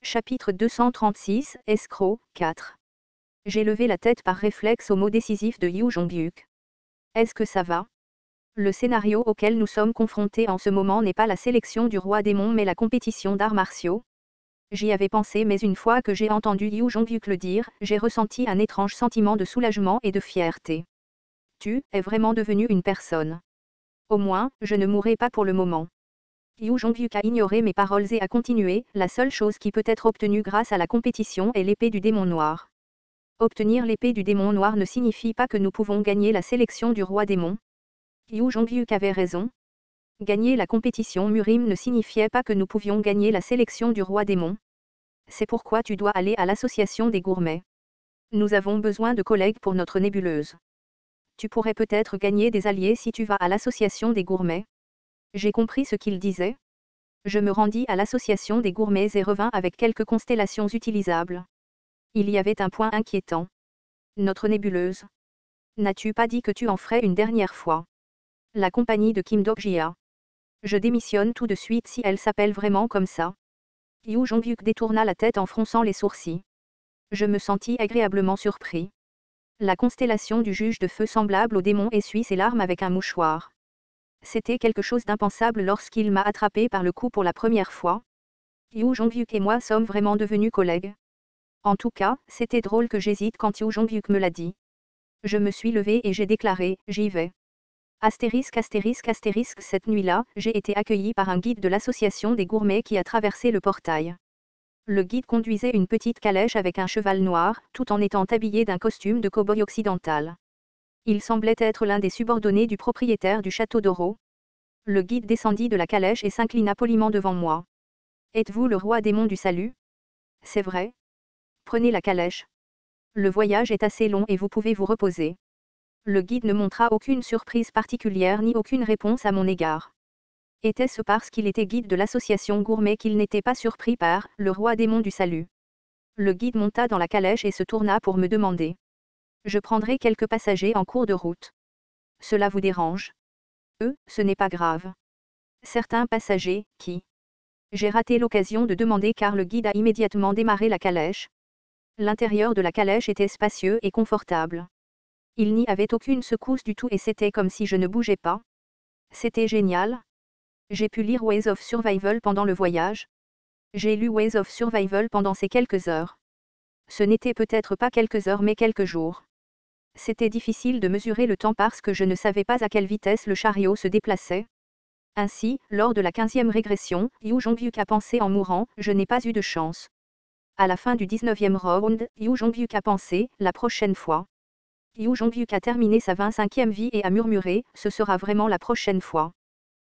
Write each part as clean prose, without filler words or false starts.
Chapitre 236, Escroc, 4. J'ai levé la tête par réflexe au mot décisif de Yu Jong-hyuk. Est-ce que ça va? Le scénario auquel nous sommes confrontés en ce moment n'est pas la sélection du roi démon mais la compétition d'arts martiaux. J'y avais pensé mais une fois que j'ai entendu Yu Jong-hyuk le dire, j'ai ressenti un étrange sentiment de soulagement et de fierté. Tu es vraiment devenu une personne. Au moins, je ne mourrai pas pour le moment. Yu Jong-hyuk a ignoré mes paroles et a continué, la seule chose qui peut être obtenue grâce à la compétition est l'épée du démon noir. Obtenir l'épée du démon noir ne signifie pas que nous pouvons gagner la sélection du roi démon. Yu Jong-hyuk avait raison. Gagner la compétition Murim ne signifiait pas que nous pouvions gagner la sélection du roi démon. C'est pourquoi tu dois aller à l'association des gourmets. Nous avons besoin de collègues pour notre nébuleuse. Tu pourrais peut-être gagner des alliés si tu vas à l'association des gourmets. J'ai compris ce qu'il disait. Je me rendis à l'association des gourmets et revins avec quelques constellations utilisables. Il y avait un point inquiétant. Notre nébuleuse. N'as-tu pas dit que tu en ferais une dernière fois? La compagnie de Kim Dok-jia. Je démissionne tout de suite si elle s'appelle vraiment comme ça. Yu Jong-hyuk détourna la tête en fronçant les sourcils. Je me sentis agréablement surpris. La constellation du juge de feu semblable au démon essuie ses larmes avec un mouchoir. C'était quelque chose d'impensable lorsqu'il m'a attrapé par le cou pour la première fois. Yu Jong-hyuk et moi sommes vraiment devenus collègues. En tout cas, c'était drôle que j'hésite quand Yu Jong-hyuk me l'a dit. Je me suis levée et j'ai déclaré, j'y vais. Astérisque astérisque astérisque cette nuit-là, j'ai été accueilli par un guide de l'association des gourmets qui a traversé le portail. Le guide conduisait une petite calèche avec un cheval noir, tout en étant habillé d'un costume de cow-boy occidental. Il semblait être l'un des subordonnés du propriétaire du château d'Oro. Le guide descendit de la calèche et s'inclina poliment devant moi. Êtes-vous le roi démon du salut? C'est vrai. Prenez la calèche. Le voyage est assez long et vous pouvez vous reposer. Le guide ne montra aucune surprise particulière ni aucune réponse à mon égard. Était-ce parce qu'il était guide de l'association gourmet qu'il n'était pas surpris par le roi démon du salut? Le guide monta dans la calèche et se tourna pour me demander. Je prendrai quelques passagers en cours de route. Cela vous dérange? Ce n'est pas grave. Certains passagers, qui? J'ai raté l'occasion de demander car le guide a immédiatement démarré la calèche. L'intérieur de la calèche était spacieux et confortable. Il n'y avait aucune secousse du tout et c'était comme si je ne bougeais pas. C'était génial. J'ai pu lire Ways of Survival pendant le voyage. J'ai lu Ways of Survival pendant ces quelques heures. Ce n'était peut-être pas quelques heures mais quelques jours. C'était difficile de mesurer le temps parce que je ne savais pas à quelle vitesse le chariot se déplaçait. Ainsi, lors de la 15e régression, Yu Jong-hyuk a pensé en mourant, je n'ai pas eu de chance. À la fin du 19e round, Yu Jong-hyuk a pensé, la prochaine fois. Yu Jong-hyuk a terminé sa 25e vie et a murmuré, ce sera vraiment la prochaine fois.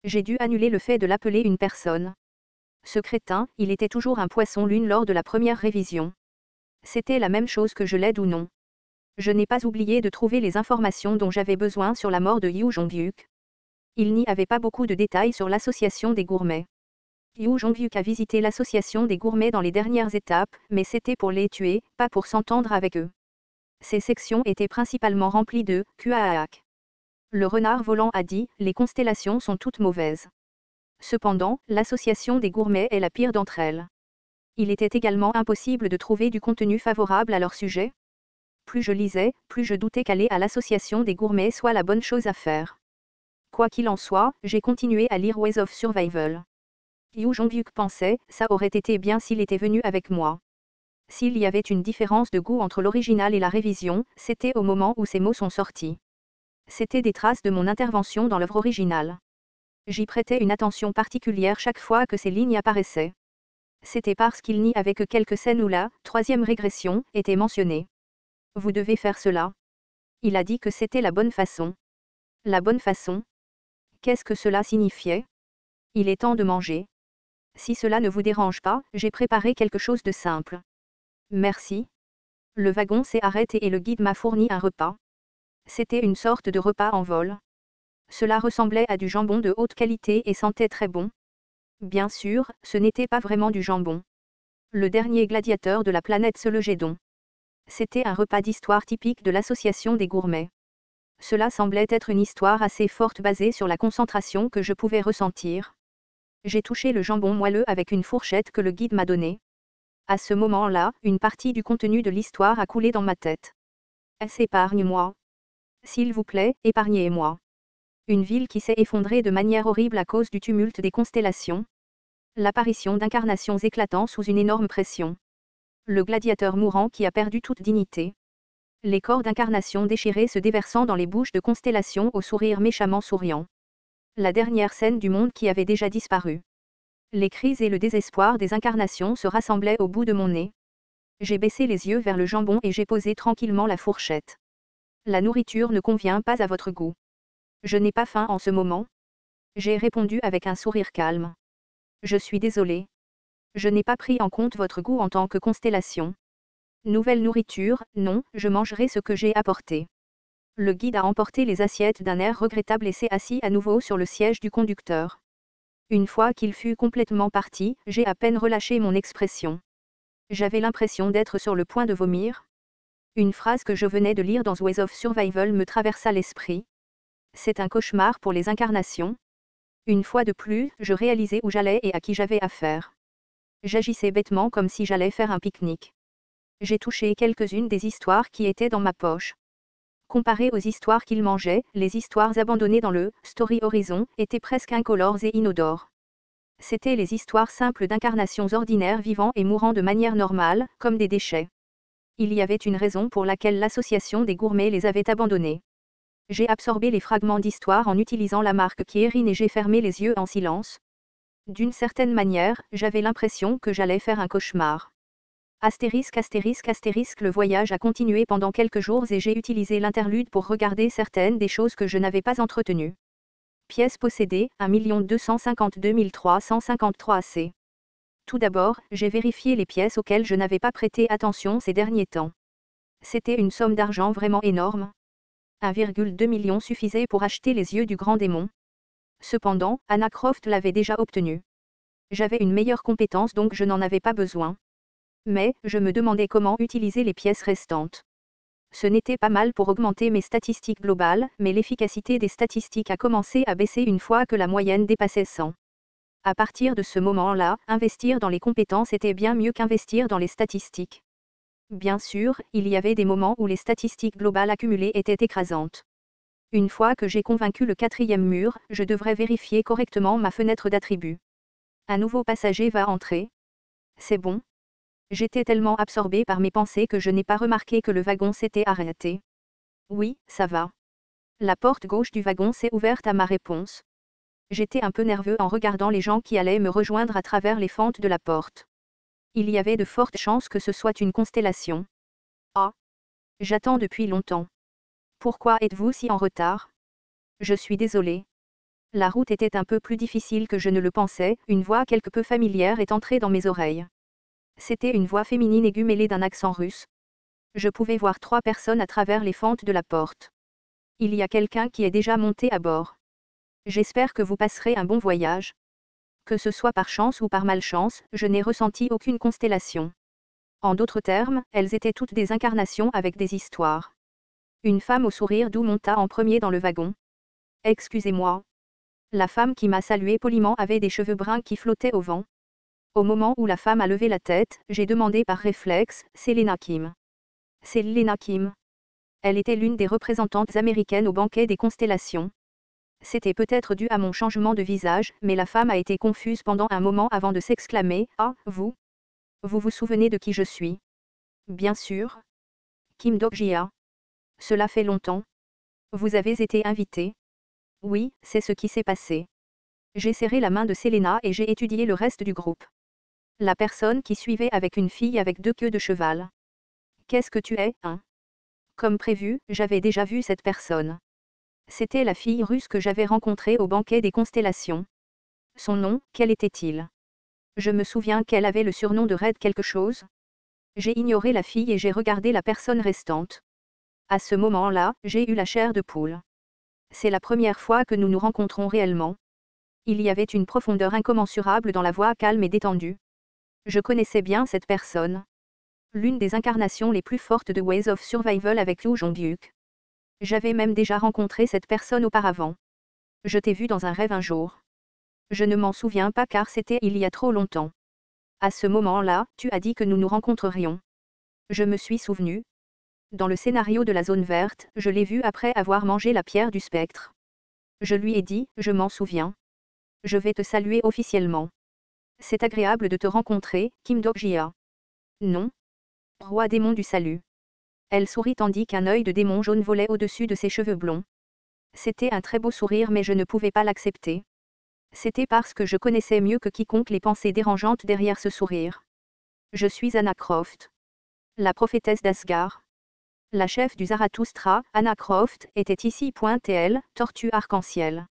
J'ai dû annuler le fait de l'appeler une personne. Ce crétin, il était toujours un poisson lune lors de la première révision. C'était la même chose que je l'aide ou non. Je n'ai pas oublié de trouver les informations dont j'avais besoin sur la mort de Yu Jong-hyuk. Il n'y avait pas beaucoup de détails sur l'association des gourmets. Yu Jong-hyuk a visité l'association des gourmets dans les dernières étapes, mais c'était pour les tuer, pas pour s'entendre avec eux. Ces sections étaient principalement remplies de Kuaak. Le renard volant a dit, les constellations sont toutes mauvaises. Cependant, l'association des gourmets est la pire d'entre elles. Il était également impossible de trouver du contenu favorable à leur sujet. Plus je lisais, plus je doutais qu'aller à l'association des gourmets soit la bonne chose à faire. Quoi qu'il en soit, j'ai continué à lire Ways of Survival. Yu Jong-hyuk pensait, ça aurait été bien s'il était venu avec moi. S'il y avait une différence de goût entre l'original et la révision, c'était au moment où ces mots sont sortis. C'étaient des traces de mon intervention dans l'œuvre originale. J'y prêtais une attention particulière chaque fois que ces lignes apparaissaient. C'était parce qu'il n'y avait que quelques scènes où la 3e régression était mentionnée. Vous devez faire cela. Il a dit que c'était la bonne façon. La bonne façon? Qu'est-ce que cela signifiait? Il est temps de manger. Si cela ne vous dérange pas, j'ai préparé quelque chose de simple. Merci. Le wagon s'est arrêté et le guide m'a fourni un repas. C'était une sorte de repas en vol. Cela ressemblait à du jambon de haute qualité et sentait très bon. Bien sûr, ce n'était pas vraiment du jambon. Le dernier gladiateur de la planète Selogédon. C'était un repas d'histoire typique de l'association des gourmets. Cela semblait être une histoire assez forte basée sur la concentration que je pouvais ressentir. J'ai touché le jambon moelleux avec une fourchette que le guide m'a donnée. À ce moment-là, une partie du contenu de l'histoire a coulé dans ma tête. Épargne-moi. S'il vous plaît, épargnez-moi. Une ville qui s'est effondrée de manière horrible à cause du tumulte des constellations. L'apparition d'incarnations éclatant sous une énorme pression. Le gladiateur mourant qui a perdu toute dignité. Les corps d'incarnation déchirés se déversant dans les bouches de constellations au sourire méchamment souriant. La dernière scène du monde qui avait déjà disparu. Les cris et le désespoir des incarnations se rassemblaient au bout de mon nez. J'ai baissé les yeux vers le jambon et j'ai posé tranquillement la fourchette. La nourriture ne convient pas à votre goût. Je n'ai pas faim en ce moment. J'ai répondu avec un sourire calme. Je suis désolé. Je n'ai pas pris en compte votre goût en tant que constellation. Nouvelle nourriture, non, je mangerai ce que j'ai apporté. Le guide a emporté les assiettes d'un air regrettable et s'est assis à nouveau sur le siège du conducteur. Une fois qu'il fut complètement parti, j'ai à peine relâché mon expression. J'avais l'impression d'être sur le point de vomir. Une phrase que je venais de lire dans Ways of Survival me traversa l'esprit. C'est un cauchemar pour les incarnations. Une fois de plus, je réalisais où j'allais et à qui j'avais affaire. J'agissais bêtement comme si j'allais faire un pique-nique. J'ai touché quelques-unes des histoires qui étaient dans ma poche. Comparées aux histoires qu'il mangeait, les histoires abandonnées dans le Story Horizon étaient presque incolores et inodores. C'étaient les histoires simples d'incarnations ordinaires vivant et mourant de manière normale, comme des déchets. Il y avait une raison pour laquelle l'association des gourmets les avait abandonnés. J'ai absorbé les fragments d'histoire en utilisant la marque Kierin et j'ai fermé les yeux en silence. D'une certaine manière, j'avais l'impression que j'allais faire un cauchemar. Astérisque, astérisque, astérisque, le voyage a continué pendant quelques jours et j'ai utilisé l'interlude pour regarder certaines des choses que je n'avais pas entretenues. Pièces possédées, 1 252 353 C. Tout d'abord, j'ai vérifié les pièces auxquelles je n'avais pas prêté attention ces derniers temps. C'était une somme d'argent vraiment énorme. 1,2 million suffisait pour acheter les yeux du grand démon. Cependant, Anna Croft l'avait déjà obtenu. J'avais une meilleure compétence donc je n'en avais pas besoin. Mais, je me demandais comment utiliser les pièces restantes. Ce n'était pas mal pour augmenter mes statistiques globales, mais l'efficacité des statistiques a commencé à baisser une fois que la moyenne dépassait 100. À partir de ce moment-là, investir dans les compétences était bien mieux qu'investir dans les statistiques. Bien sûr, il y avait des moments où les statistiques globales accumulées étaient écrasantes. Une fois que j'ai convaincu le 4e mur, je devrais vérifier correctement ma fenêtre d'attributs. Un nouveau passager va entrer. C'est bon. J'étais tellement absorbé par mes pensées que je n'ai pas remarqué que le wagon s'était arrêté. Oui, ça va. La porte gauche du wagon s'est ouverte à ma réponse. J'étais un peu nerveux en regardant les gens qui allaient me rejoindre à travers les fentes de la porte. Il y avait de fortes chances que ce soit une constellation. Ah. J'attends depuis longtemps. Pourquoi êtes-vous si en retard? Je suis désolé. La route était un peu plus difficile que je ne le pensais, une voix quelque peu familière est entrée dans mes oreilles. C'était une voix féminine aiguë mêlée d'un accent russe. Je pouvais voir 3 personnes à travers les fentes de la porte. Il y a quelqu'un qui est déjà monté à bord. J'espère que vous passerez un bon voyage. Que ce soit par chance ou par malchance, je n'ai ressenti aucune constellation. En d'autres termes, elles étaient toutes des incarnations avec des histoires. Une femme au sourire doux monta en premier dans le wagon. Excusez-moi. La femme qui m'a salué poliment avait des cheveux bruns qui flottaient au vent. Au moment où la femme a levé la tête, j'ai demandé par réflexe, c'est Lena Kim. C'est Lena Kim. Elle était l'une des représentantes américaines au banquet des constellations. C'était peut-être dû à mon changement de visage, mais la femme a été confuse pendant un moment avant de s'exclamer, « Ah, vous? Vous vous souvenez de qui je suis? » Bien sûr. Kim Dok-jia. Cela fait longtemps. Vous avez été invité? Oui, c'est ce qui s'est passé. J'ai serré la main de Selena et j'ai étudié le reste du groupe. La personne qui suivait avec une fille avec 2 queues de cheval. Qu'est-ce que tu es, hein? Comme prévu, j'avais déjà vu cette personne. C'était la fille russe que j'avais rencontrée au banquet des constellations. Son nom, quel était-il? Je me souviens qu'elle avait le surnom de Red quelque chose. J'ai ignoré la fille et j'ai regardé la personne restante. À ce moment-là, j'ai eu la chair de poule. C'est la première fois que nous nous rencontrons réellement. Il y avait une profondeur incommensurable dans la voix calme et détendue. Je connaissais bien cette personne. L'une des incarnations les plus fortes de Ways of Survival avec Yu Jong-hyuk. J'avais même déjà rencontré cette personne auparavant. Je t'ai vu dans un rêve un jour. Je ne m'en souviens pas car c'était il y a trop longtemps. À ce moment-là, tu as dit que nous nous rencontrerions. Je me suis souvenu. Dans le scénario de la zone verte, je l'ai vu après avoir mangé la pierre du spectre. Je lui ai dit, je m'en souviens. Je vais te saluer officiellement. C'est agréable de te rencontrer, Kim Dok-jia. Non. Roi démon du salut. Elle sourit tandis qu'un œil de démon jaune volait au-dessus de ses cheveux blonds. C'était un très beau sourire mais je ne pouvais pas l'accepter. C'était parce que je connaissais mieux que quiconque les pensées dérangeantes derrière ce sourire. Je suis Anna Croft. La prophétesse d'Asgard. La chef du Zarathustra, Anna Croft, était ici. TL, tortue arc-en-ciel.